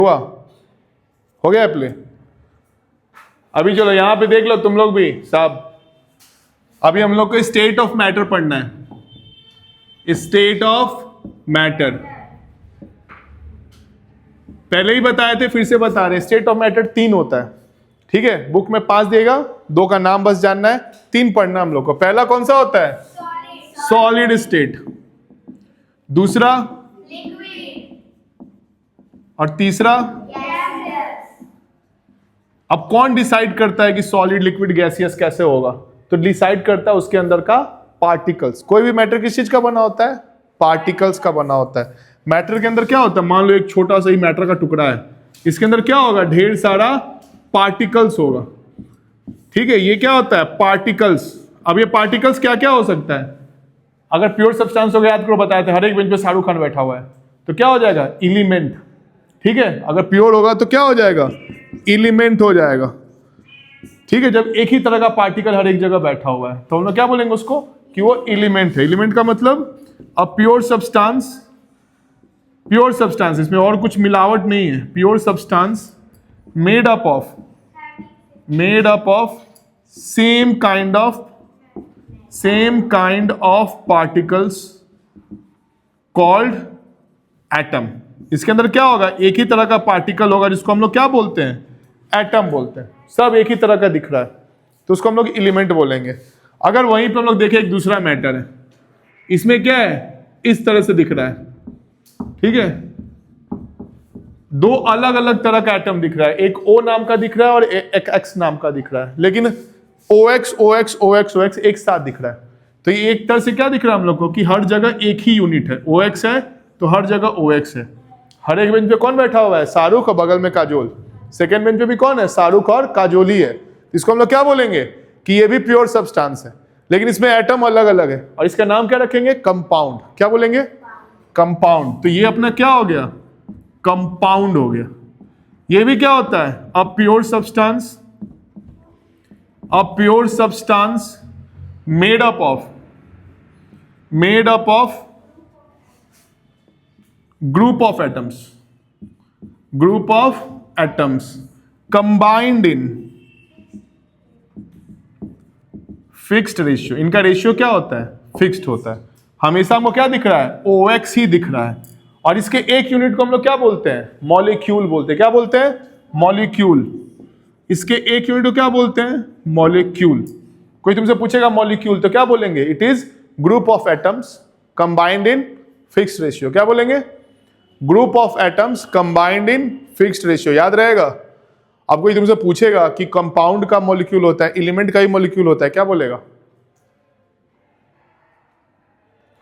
हुआ, हो गया प्ले। अभी चलो यहां पे देख लो तुम लोग भी साहब, अभी हम लोग को स्टेट ऑफ मैटर पढ़ना है। स्टेट ऑफ मैटर पहले ही बताए थे, फिर से बता रहे हैं। स्टेट ऑफ मैटर 3 होता है, ठीक है। बुक में 5 देगा, 2 का नाम बस जानना है, 3 पढ़ना हम लोग को। पहला कौन सा होता है? सॉलिड स्टेट, दूसरा और तीसरा। अब कौन डिसाइड करता है कि सॉलिड लिक्विड गैसियस कैसे होगा? तो डिसाइड करता है उसके अंदर का पार्टिकल्स। कोई भी मैटर किस चीज का बना होता है? पार्टिकल्स का बना होता है। मैटर के अंदर क्या होता है? मान लो एक छोटा सा ही मैटर का टुकड़ा है, इसके अंदर क्या होगा? ढेर सारा पार्टिकल्स होगा, ठीक है। ये क्या होता है? पार्टिकल्स। अब ये पार्टिकल्स क्या क्या हो सकता है? अगर प्योर सब्सटेंस हो गया, याद करो बताया था, हर एक बेंच पे शाहरुख खान बैठा हुआ है, तो क्या हो जाएगा? एलिमेंट, ठीक है। अगर प्योर होगा तो क्या हो जाएगा? एलिमेंट हो जाएगा, ठीक है। जब एक ही तरह का पार्टिकल हर एक जगह बैठा हुआ है तो हम लोग क्या बोलेंगे उसको? कि वो एलिमेंट है। एलिमेंट का मतलब a pure substance, pure substance, इसमें और कुछ मिलावट नहीं है। Pure substance made up of same kind of particles called atom. इसके अंदर क्या होगा? एक ही तरह का पार्टिकल होगा जिसको हम लोग क्या बोलते हैं? एटम बोलते हैं। सब एक ही तरह का दिख रहा है तो उसको हम लोग एलिमेंट बोलेंगे। अगर वहीं पे हम लोग देखें एक दूसरा मैटर है, इसमें क्या है? इस तरह से दिख रहा है, ठीक है। 2 अलग अलग तरह का एटम दिख रहा है, एक O नाम का दिख रहा है और एक X नाम का दिख रहा है, लेकिन OX OX OX OX एक साथ दिख रहा है। तो ये एक तरह से क्या दिख रहा है हम लोग को? कि हर जगह एक ही यूनिट है। OX है तो हर जगह OX है। हर एक बेंच पे कौन बैठा हुआ है? शाहरुख, और बगल में काजोल। सेकेंड बेंच पे भी कौन है? शाहरुख और काजोल ही है। इसको हम लोग क्या बोलेंगे? कि ये भी प्योर सब्सटेंस है, लेकिन इसमें एटम अलग अलग है और इसका नाम क्या रखेंगे? कंपाउंड। क्या बोलेंगे? कंपाउंड। तो ये अपना क्या हो गया? कंपाउंड हो गया। ये भी क्या होता है? A pure substance made up of group of atoms combined in fixed ratio. इनका रेशियो क्या होता है? फिक्स्ड होता है। हमेशा हमको क्या दिख रहा है? OX ही दिख रहा है। और इसके एक यूनिट को हम लोग क्या बोलते हैं? मॉलिक्यूल बोलते हैं। क्या बोलते हैं? मॉलिक्यूल। इसके एक यूनिट को क्या बोलते हैं? मॉलिक्यूल। कोई तुमसे पूछेगा मॉलिक्यूल तो क्या बोलेंगे? It is group of atoms combined in fixed ratio. क्या बोलेंगे? Group of atoms combined in fixed ratio. याद रहेगा। अब कोई तुमसे पूछेगा कि कंपाउंड का मॉलिक्यूल होता है, एलिमेंट का ही मॉलिक्यूल होता है, क्या बोलेगा?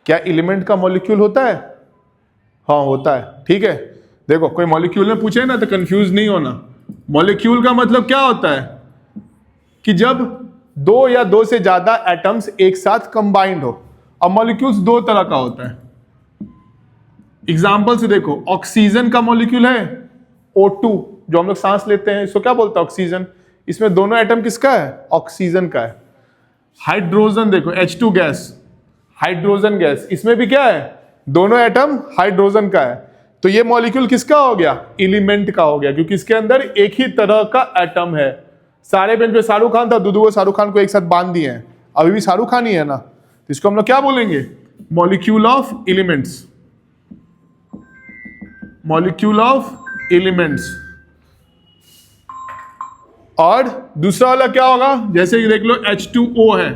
क्या एलिमेंट का मॉलिक्यूल होता है? हाँ होता है, ठीक है। देखो कोई मॉलिक्यूल में पूछे ना तो कंफ्यूज नहीं होना। मॉलिक्यूल का मतलब क्या होता है? कि जब 2 या 2 से ज्यादा एटम्स एक साथ कंबाइंड हो। अब मॉलिक्यूल्स 2 तरह का होता है। एग्जाम्पल से देखो, ऑक्सीजन का मॉलिक्यूल है O2, जो हम लोग सांस लेते हैं, इसको क्या बोलते हैं? ऑक्सीजन। इसमें दोनों एटम किसका है? ऑक्सीजन का है। हाइड्रोजन देखो, H2 गैस, हाइड्रोजन गैस, इसमें भी क्या है? दोनों एटम हाइड्रोजन का है। तो ये मॉलिक्यूल किसका हो गया? एलिमेंट का हो गया, क्योंकि इसके अंदर एक ही तरह का एटम है। सारे बेंच पे शाहरुख खान था, दो शाहरुख खान को एक साथ बांध दिए हैं, अभी भी शाहरुख खान ही है ना। तो इसको हम लोग क्या बोलेंगे? Molecule of elements. Molecule of elements. और दूसरा वाला क्या होगा? जैसे ये देख लो H2O है,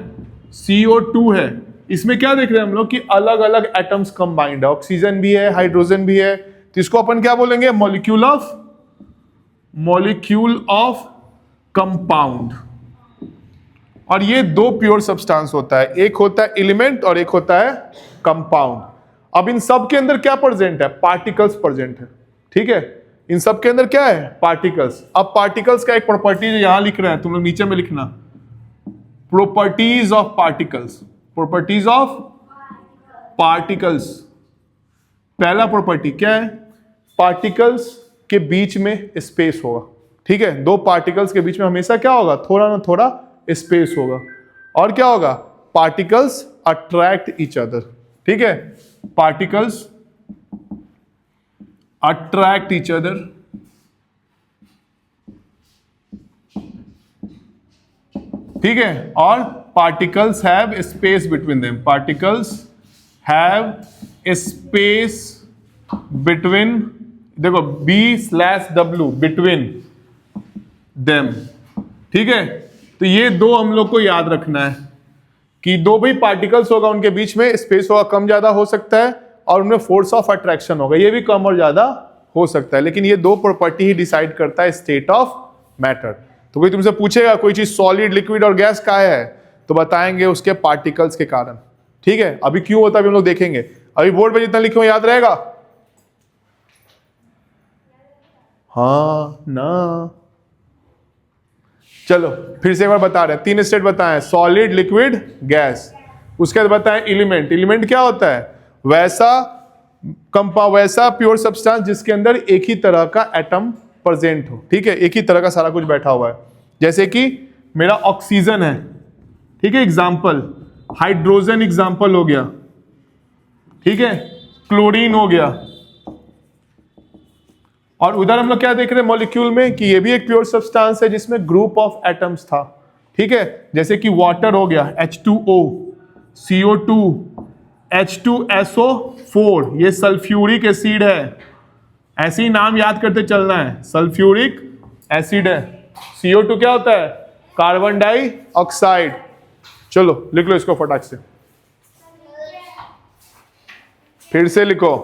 CO2 है, इसमें क्या देख रहे हैं हम लोग? कि अलग अलग एटम्स कंबाइंड है, ऑक्सीजन भी है, हाइड्रोजन भी है। तो इसको अपन क्या बोलेंगे? Molecule of compound. और ये 2 प्योर सब्सटेंस होता है, एक होता है एलिमेंट और एक होता है कंपाउंड। अब इन सब के अंदर क्या प्रेजेंट है? पार्टिकल्स प्रेजेंट है, ठीक है। इन सब के अंदर क्या है? पार्टिकल्स। अब पार्टिकल्स का एक प्रॉपर्टी जो यहां लिख रहे हैं तुम लोग, नीचे में लिखना, properties of particles. Properties of particles. पहला प्रॉपर्टी क्या है? पार्टिकल्स के बीच में स्पेस होगा, ठीक है। 2 पार्टिकल्स के बीच में हमेशा क्या होगा? थोड़ा ना थोड़ा स्पेस होगा। और क्या होगा? पार्टिकल्स अट्रैक्ट ईच अदर, ठीक है। Particles attract each other. ठीक है, और particles have space between them, particles have space between, देखो B/W बिटवीन देम। ठीक है, तो ये दो हम लोग को याद रखना है कि दो भी पार्टिकल्स होगा, उनके बीच में स्पेस होगा, कम ज्यादा हो सकता है, और उनमें फोर्स ऑफ अट्रैक्शन होगा, ये भी कम और ज्यादा हो सकता है, लेकिन ये दो प्रॉपर्टी ही डिसाइड करता है स्टेट ऑफ मैटर। तो कोई तुमसे पूछेगा कोई चीज सॉलिड, लिक्विड और गैस का है, तो बताएंगे उसके पार्टिकल्स के कारण। ठीक है, अभी क्यों होता है अभी हम लोग देखेंगे। अभी बोर्ड पे जितना लिखे हो याद रहेगा? हाँ ना, चलो फिर से एक बार बता रहे हैं, 3 स्टेट बताएं, सॉलिड, लिक्विड, गैस। उसके बाद बताएं एलिमेंट। एलिमेंट क्या होता है? वैसा प्योर सब्सटेंस जिसके अंदर एक ही तरह का एटम प्रेजेंट हो। ठीक है, एक ही तरह का सारा कुछ बैठा हुआ है, जैसे कि मेरा ऑक्सीजन है, ठीक है, एग्जाम्पल, हाइड्रोजन एग्जाम्पल हो गया, ठीक है, क्लोरीन हो गया, और उधर हम लोग क्या देख रहे हैं मॉलिक्यूल में कि ये भी एक प्योर सब्सटेंस है जिसमें ग्रुप ऑफ एटम्स था। ठीक है, जैसे कि वाटर हो गया H2O, CO2, H2SO4, ये सल्फ्यूरिक एसिड है, ऐसे ही नाम याद करते चलना है, सल्फ्यूरिक एसिड है। CO2 क्या होता है? Carbon dioxide. चलो लिख लो इसको फटाक से, फिर से लिखो,